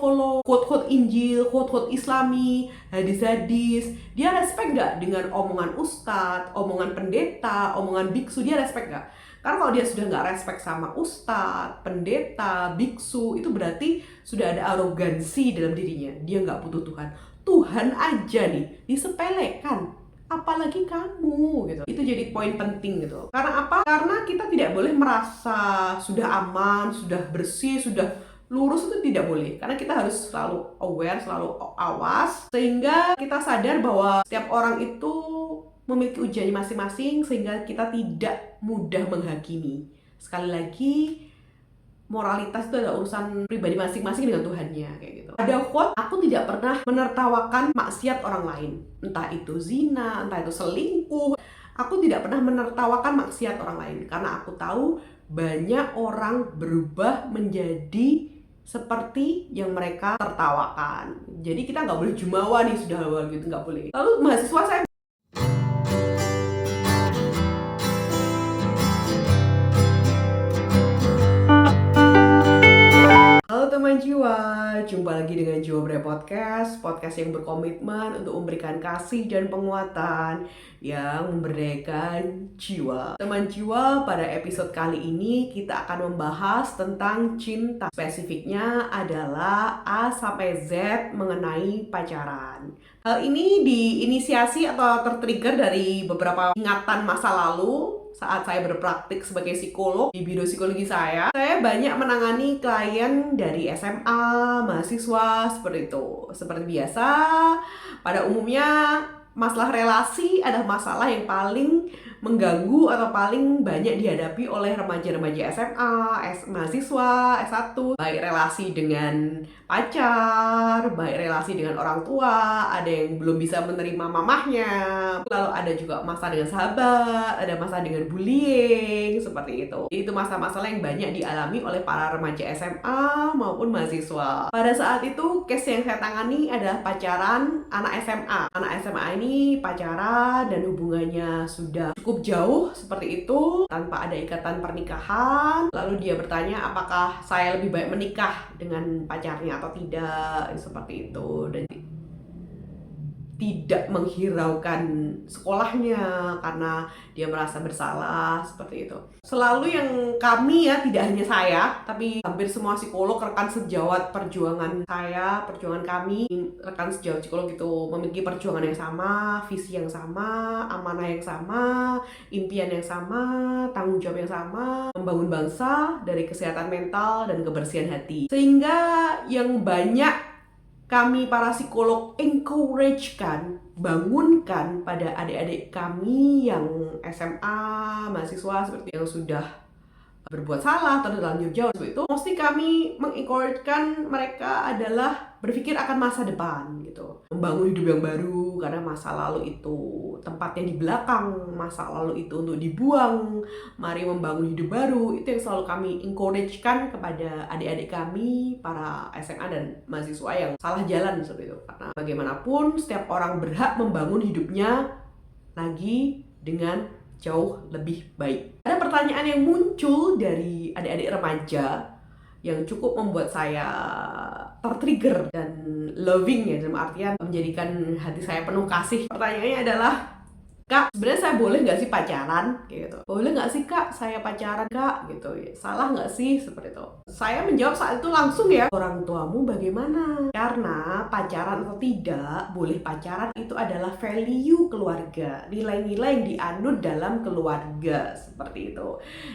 follow quote-quote Injil, quote-quote Islami, hadis-hadis, dia respect nggak dengan omongan ustadz, omongan pendeta, omongan biksu, dia respect nggak? Karena kalau dia sudah nggak respect sama ustadz, pendeta, biksu, itu berarti sudah ada arogansi dalam dirinya. Dia nggak butuh Tuhan. Tuhan aja nih disepelekan, apalagi kamu gitu. Itu jadi poin penting gitu. Karena apa? Karena kita tidak boleh merasa sudah aman, sudah bersih, sudah lurus, itu tidak boleh. Karena kita harus selalu aware, selalu awas, sehingga kita sadar bahwa setiap orang itu memiliki ujiannya masing-masing, sehingga kita tidak mudah menghakimi. Sekali lagi, moralitas itu adalah urusan pribadi masing-masing dengan Tuhannya, kayak gitu. Ada quote, aku tidak pernah menertawakan maksiat orang lain, entah itu zina, entah itu selingkuh. Aku tidak pernah menertawakan maksiat orang lain karena aku tahu banyak orang berubah menjadi seperti yang mereka tertawakan. Jadi kita nggak boleh jumawa nih, sudah gitu, nggak boleh. Lalu mahasiswa saya, halo teman jiwa, jumpa lagi dengan Jiwa Bre Podcast, podcast yang berkomitmen untuk memberikan kasih dan penguatan yang memberdayakan jiwa. Teman jiwa, pada episode kali ini kita akan membahas tentang cinta. Spesifiknya adalah A sampai Z mengenai pacaran. Hal ini diinisiasi atau tertrigger dari beberapa ingatan masa lalu. Saat saya berpraktik sebagai psikolog di biro psikologi saya banyak menangani klien dari SMA, mahasiswa, seperti itu. Seperti biasa, pada umumnya masalah relasi adalah masalah yang paling mengganggu atau paling banyak dihadapi oleh remaja-remaja SMA, mahasiswa, S1. Baik relasi dengan pacar, baik relasi dengan orang tua, ada yang belum bisa menerima mamahnya, lalu ada juga masalah dengan sahabat, ada masalah dengan bullying, seperti itu. Itu masalah-masalah yang banyak dialami oleh para remaja SMA maupun mahasiswa. Pada saat itu, case yang saya tangani adalah pacaran anak SMA. Anak SMA ini pacaran dan hubungannya sudah cukup jauh seperti itu, tanpa ada ikatan pernikahan. Lalu dia bertanya apakah saya lebih baik menikah dengan pacarnya atau tidak, seperti itu. Dan tidak menghiraukan sekolahnya karena dia merasa bersalah, seperti itu. Selalu yang kami ya, tidak hanya saya, tapi hampir semua psikolog, rekan sejawat perjuangan saya, perjuangan kami, rekan sejawat psikolog itu memiliki perjuangan yang sama, visi yang sama, amanah yang sama, impian yang sama, tanggung jawab yang sama, membangun bangsa dari kesehatan mental dan kebersihan hati. Sehingga yang banyak kami para psikolog encourage-kan, bangunkan pada adik-adik kami yang SMA, mahasiswa, seperti yang sudah berbuat salah atau terlanjur jauh seperti itu, mesti kami mengencourage-kan mereka adalah berpikir akan masa depan gitu, membangun hidup yang baru, karena masa lalu itu tempatnya di belakang, masa lalu itu untuk dibuang, mari membangun hidup baru. Itu yang selalu kami encourage-kan kepada adik-adik kami para SMA dan mahasiswa yang salah jalan seperti itu. Karena bagaimanapun setiap orang berhak membangun hidupnya lagi dengan jauh lebih baik. Ada pertanyaan yang muncul dari adik-adik remaja yang cukup membuat saya tertrigger dan loving ya, dalam artian menjadikan hati saya penuh kasih. Pertanyaannya adalah, Kak, sebenarnya saya boleh nggak sih pacaran? Gitu. Boleh nggak sih Kak, saya pacaran Kak? Gitu. Salah nggak sih? Seperti itu. Saya menjawab saat itu langsung ya, orang tuamu bagaimana? Karena pacaran atau tidak, boleh pacaran itu adalah value keluarga, nilai-nilai yang dianut dalam keluarga, seperti itu.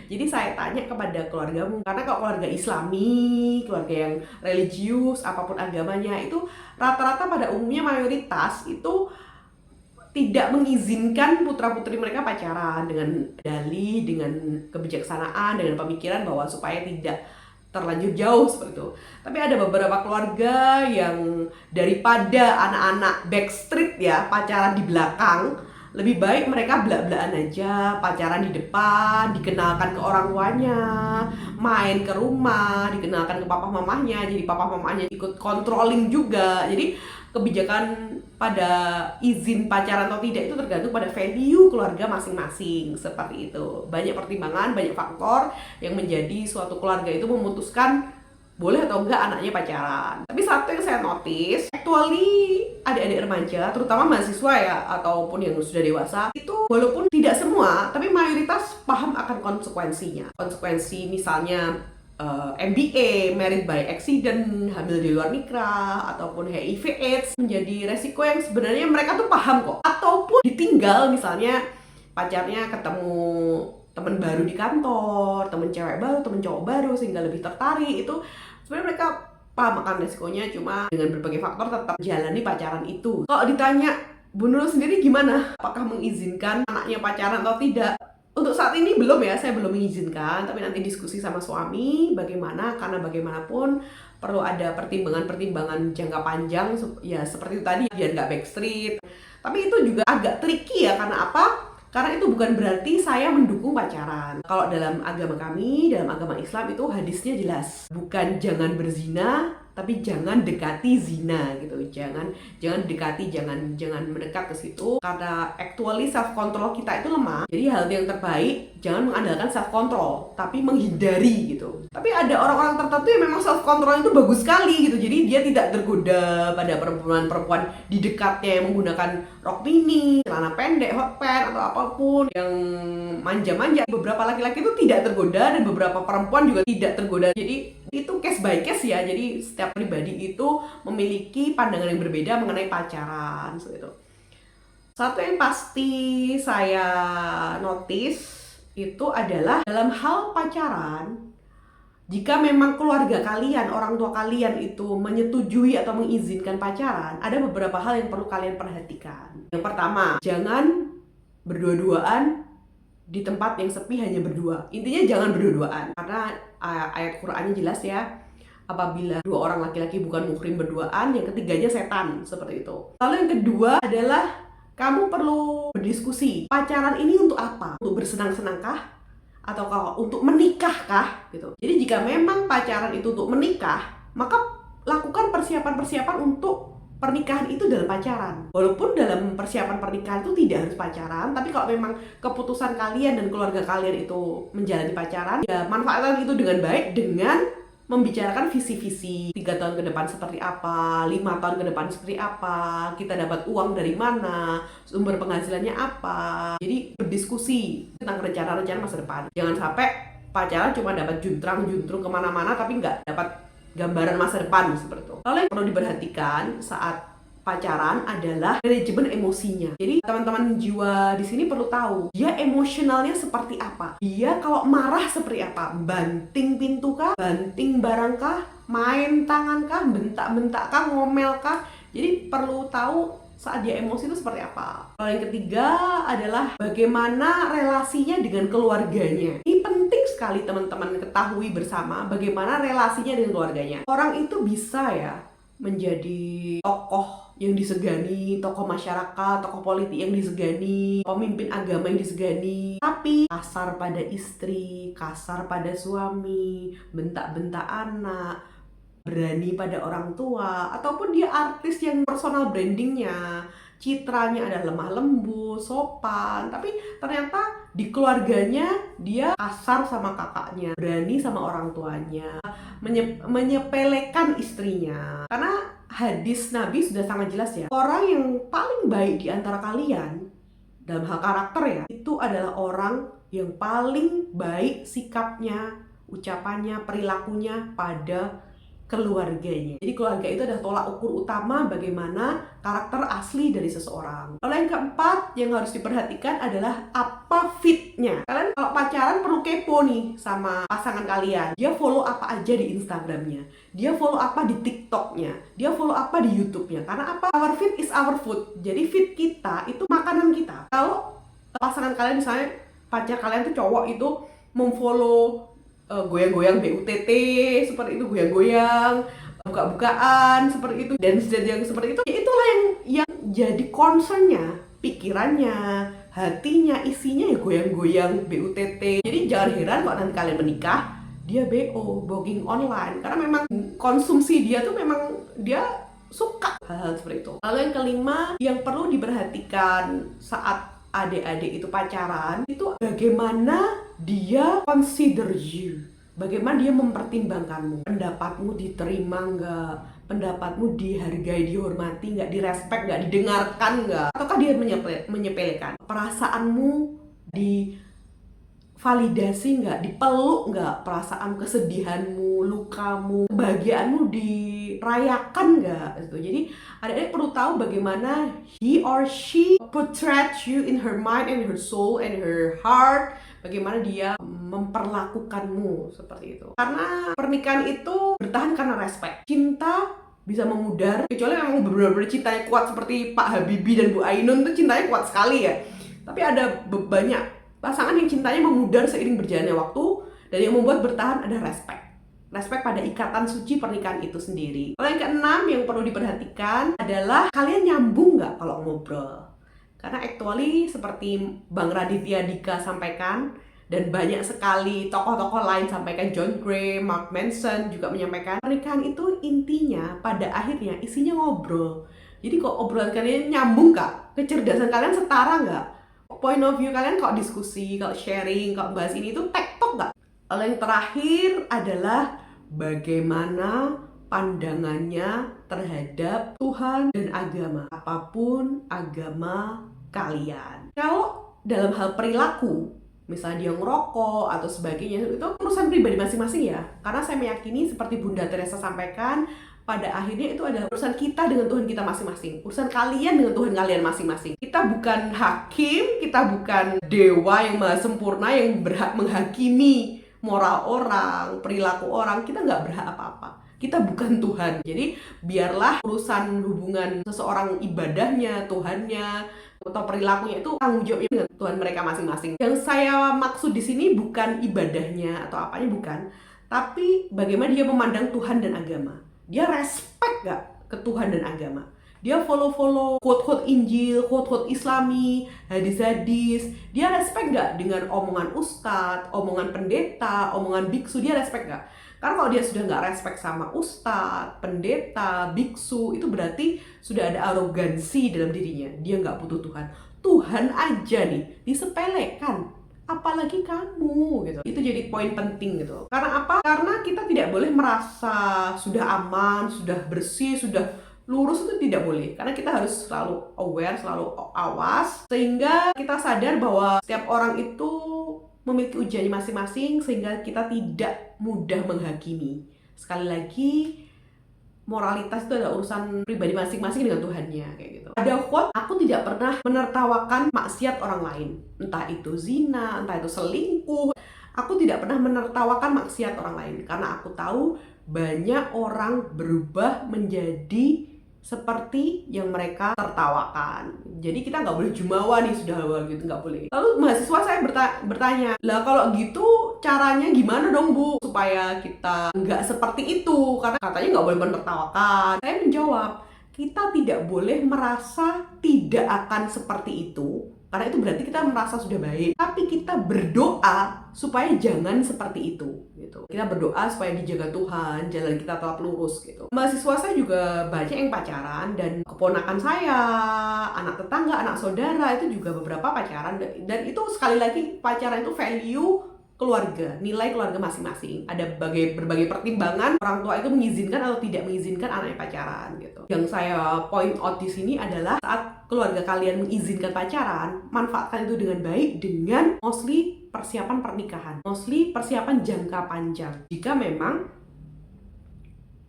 Jadi saya tanya kepada keluargamu, karena kalau keluarga Islami, keluarga yang religius, apapun agamanya, itu rata-rata pada umumnya mayoritas itu tidak mengizinkan putra-putri mereka pacaran, dengan dalih, dengan kebijaksanaan, dengan pemikiran bahwa supaya tidak terlanjur jauh, seperti itu. Tapi ada beberapa keluarga yang daripada anak-anak backstreet ya, pacaran di belakang, lebih baik mereka belak-belakan aja, pacaran di depan, dikenalkan ke orang tuanya, main ke rumah, dikenalkan ke papa mamahnya, jadi papa mamahnya ikut controlling juga. Jadi kebijakan pada izin pacaran atau tidak itu tergantung pada value keluarga masing-masing, seperti itu. Banyak pertimbangan, banyak faktor yang menjadi suatu keluarga itu memutuskan boleh atau enggak anaknya pacaran. Tapi satu yang saya notice, actually adik-adik remaja, terutama mahasiswa ya, ataupun yang sudah dewasa, itu walaupun tidak semua, tapi mayoritas paham akan konsekuensinya. Konsekuensi misalnya MBA, married by accident, hamil di luar nikah, ataupun HIV AIDS menjadi resiko yang sebenarnya mereka tuh paham kok. Ataupun ditinggal misalnya pacarnya ketemu teman baru di kantor, teman cewek baru, teman cowok baru, sehingga lebih tertarik. Itu sebenarnya mereka paham akan resikonya, cuma dengan berbagai faktor tetap jalani pacaran itu. Kalau ditanya Bu Nurul sendiri gimana? Apakah mengizinkan anaknya pacaran atau tidak? Untuk saat ini belum ya, saya belum mengizinkan, tapi nanti diskusi sama suami bagaimana, karena bagaimanapun perlu ada pertimbangan-pertimbangan jangka panjang, ya seperti itu tadi, biar nggak backstreet. Tapi itu juga agak tricky ya, karena apa? Karena itu bukan berarti saya mendukung pacaran. Kalau dalam agama kami, dalam agama Islam itu hadisnya jelas. Bukan jangan berzina, tapi jangan dekati zina gitu. Jangan dekati, jangan mendekat ke situ. Karena actually self control kita itu lemah. Jadi hal yang terbaik jangan mengandalkan self control, tapi menghindari gitu. Tapi ada orang-orang tertentu yang memang self control itu bagus sekali gitu. Jadi dia tidak tergoda pada perempuan-perempuan di dekatnya yang menggunakan rok mini, celana pendek, hot pants atau apapun yang manja-manja. Beberapa laki-laki itu tidak tergoda dan beberapa perempuan juga tidak tergoda. Jadi itu case by case ya. Jadi setiap pribadi itu memiliki pandangan yang berbeda mengenai pacaran gitu. Satu yang pasti saya notice itu adalah dalam hal pacaran, jika memang keluarga kalian, orang tua kalian itu menyetujui atau mengizinkan pacaran, ada beberapa hal yang perlu kalian perhatikan. Yang pertama, jangan berdua-duaan di tempat yang sepi hanya berdua. Intinya jangan berdua-duaan, karena ayat Qur'annya jelas ya. Apabila dua orang laki-laki bukan muhrim berduaan, yang ketiganya setan, seperti itu. Lalu yang kedua adalah kamu perlu berdiskusi. Pacaran ini untuk apa? Untuk bersenang-senangkah? Atau untuk menikahkah? Gitu. Jadi jika memang pacaran itu untuk menikah, maka lakukan persiapan-persiapan untuk pernikahan itu dalam pacaran. Walaupun dalam persiapan pernikahan itu tidak harus pacaran, tapi kalau memang keputusan kalian dan keluarga kalian itu menjalani pacaran, ya manfaatkan itu dengan baik dengan membicarakan visi-visi 3 tahun ke depan seperti apa, 5 tahun ke depan seperti apa, kita dapat uang dari mana, sumber penghasilannya apa. Jadi berdiskusi tentang rencana-rencana masa depan. Jangan sampai pacaran cuma dapat juntrang-juntrung kemana-mana tapi nggak dapat gambaran masa depan seperti itu. Lalu yang perlu diperhatikan saat pacaran adalah manajemen emosinya. Jadi teman-teman jiwa di sini perlu tahu dia emosionalnya seperti apa. Dia kalau marah seperti apa? Banting pintu kah? Banting barang kah? Main tangan kah? Bentak-bentak kah? Ngomel kah? Jadi perlu tahu saat dia emosi itu seperti apa. Lalu yang ketiga adalah bagaimana relasinya dengan keluarganya. Ini penting sekali teman-teman ketahui bersama bagaimana relasinya dengan keluarganya. Orang itu bisa ya menjadi tokoh yang disegani, tokoh masyarakat, tokoh politik yang disegani, pemimpin agama yang disegani, tapi kasar pada istri, kasar pada suami, bentak-bentak anak, berani pada orang tua, ataupun dia artis yang personal brandingnya, citranya ada lemah lembut, sopan, tapi ternyata di keluarganya dia kasar sama kakaknya, berani sama orang tuanya, menyepelekan istrinya. Karena hadis Nabi sudah sangat jelas ya, orang yang paling baik di antara kalian dalam hal karakter ya, itu adalah orang yang paling baik sikapnya, ucapannya, perilakunya pada keluarganya. Jadi keluarga itu adalah tolak ukur utama bagaimana karakter asli dari seseorang. Lalu yang keempat yang harus diperhatikan adalah apa fitnya. Kalian kalau pacaran perlu kepo nih sama pasangan kalian. Dia follow apa aja di Instagramnya, dia follow apa di TikToknya, dia follow apa di YouTube-nya. Karena apa? Our fit is our food. Jadi fit kita itu makanan kita. Kalau pasangan kalian misalnya pacar kalian tuh cowok itu memfollow goyang-goyang BUTT seperti itu, goyang-goyang, buka-bukaan seperti itu, dance yang seperti itu, ya itulah yang jadi concernnya, pikirannya, hatinya, isinya ya goyang-goyang BUTT. Jadi jangan heran kalau nanti kalian menikah dia BO, booking online, karena memang konsumsi dia tuh memang dia suka hal-hal seperti itu. Lalu yang kelima yang perlu diperhatikan saat adik-adik itu pacaran, itu bagaimana dia consider you. Bagaimana dia mempertimbangkanmu, pendapatmu diterima nggak, pendapatmu dihargai, dihormati nggak, direspek nggak, didengarkan nggak, ataukah dia menyepelekan, perasaanmu divalidasi nggak, dipeluk nggak, perasaan kesedihanmu, lukamu, kebahagiaanmu dirayakan nggak gitu. Jadi adik-adik perlu tahu bagaimana he or she portrays you in her mind and her soul and her heart, bagaimana dia memperlakukanmu seperti itu. Karena pernikahan itu bertahan karena respect. Cinta bisa memudar, kecuali memang benar-benar cintanya kuat seperti Pak Habibie dan Bu Ainun tuh cintanya kuat sekali ya. Tapi ada banyak pasangan yang cintanya memudar seiring berjalannya waktu, dan yang membuat bertahan ada respect. Respect pada ikatan suci pernikahan itu sendiri. Lalu yang keenam yang perlu diperhatikan adalah kalian nyambung nggak kalau ngobrol. Karena actually seperti Bang Raditya Dika sampaikan, dan banyak sekali tokoh-tokoh lain sampaikan, John Gray, Mark Manson juga menyampaikan, pernikahan itu intinya pada akhirnya isinya ngobrol. Jadi kok obrolan kalian nyambung nggak? Kecerdasan kalian setara nggak? Point of view kalian kalau diskusi, kalau sharing, kalau bahas ini tuh tektok nggak? Lalu yang terakhir adalah bagaimana pandangannya terhadap Tuhan dan agama, apapun agama kalian. Kalau dalam hal perilaku, misalnya dia ngerokok atau sebagainya, itu urusan pribadi masing-masing ya. Karena saya meyakini seperti Bunda Teresa sampaikan, pada akhirnya itu adalah urusan kita dengan Tuhan kita masing-masing, urusan kalian dengan Tuhan kalian masing-masing. Kita bukan hakim, kita bukan dewa yang maha sempurna yang berhak menghakimi moral orang, perilaku orang. Kita nggak berhak apa-apa. Kita bukan Tuhan. Jadi biarlah urusan hubungan seseorang, ibadahnya, Tuhannya, atau perilakunya itu tanggung jawabnya dengan Tuhan mereka masing-masing. Yang saya maksud di sini bukan ibadahnya atau apanya, bukan, tapi bagaimana dia memandang Tuhan dan agama. Dia respect gak ke Tuhan dan agama? Dia follow quote-quote Injil, quote-quote Islami, hadis-hadis. Dia respect gak dengan omongan ustadz, omongan pendeta, omongan biksu? Dia respect gak? Karena kalau dia sudah nggak respect sama ustadz, pendeta, biksu, itu berarti sudah ada arogansi dalam dirinya. Dia nggak butuh Tuhan. Tuhan aja nih disepelekan, apalagi kamu gitu. Itu jadi poin penting gitu. Karena apa? Karena kita tidak boleh merasa sudah aman, sudah bersih, sudah lurus, itu tidak boleh. Karena kita harus selalu aware, selalu awas, sehingga kita sadar bahwa setiap orang itu memiliki ujiannya masing-masing, sehingga kita tidak mudah menghakimi. Sekali lagi, moralitas itu adalah urusan pribadi masing-masing dengan Tuhannya, kayak gitu. Ada quote, aku tidak pernah menertawakan maksiat orang lain, entah itu zina, entah itu selingkuh. Aku tidak pernah menertawakan maksiat orang lain, karena aku tahu banyak orang berubah menjadi seperti yang mereka tertawakan. Jadi kita nggak boleh jumawa nih, sudah gitu, nggak boleh. Lalu mahasiswa saya bertanya, lah kalau gitu caranya gimana dong Bu supaya kita nggak seperti itu? Karena katanya nggak boleh menertawakan. Saya menjawab, kita tidak boleh merasa tidak akan seperti itu, karena itu berarti kita merasa sudah baik. Tapi kita berdoa supaya jangan seperti itu gitu. Kita berdoa supaya dijaga Tuhan, jalan kita tetap lurus gitu. Mahasiswa saya juga banyak yang pacaran, dan keponakan saya, anak tetangga, anak saudara itu juga beberapa pacaran. Dan itu sekali lagi, pacaran itu value keluarga, nilai keluarga masing-masing. Ada berbagai pertimbangan orang tua itu mengizinkan atau tidak mengizinkan anaknya pacaran gitu. Yang saya point out di sini adalah saat keluarga kalian mengizinkan pacaran, manfaatkan itu dengan baik, dengan mostly persiapan pernikahan, mostly persiapan jangka panjang. Jika memang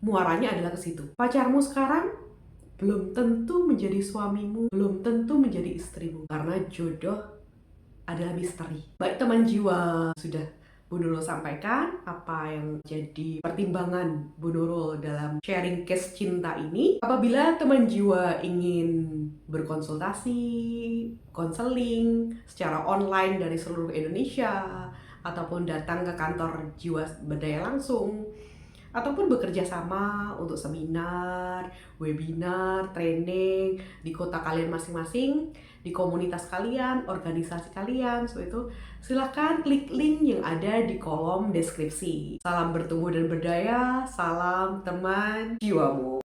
muaranya adalah ke situ. Pacarmu sekarang belum tentu menjadi suamimu, belum tentu menjadi istrimu, karena jodoh adalah misteri. Baik teman jiwa, sudah Bu Nurul sampaikan apa yang jadi pertimbangan Bu Nurul dalam sharing case cinta ini. Apabila teman jiwa ingin berkonsultasi, konseling secara online dari seluruh Indonesia, ataupun datang ke kantor Jiwa Berdaya langsung, ataupun bekerja sama untuk seminar, webinar, training di kota kalian masing-masing, di komunitas kalian, organisasi kalian, seperti itu, silahkan klik link yang ada di kolom deskripsi. Salam bertumbuh dan berdaya, salam teman jiwamu.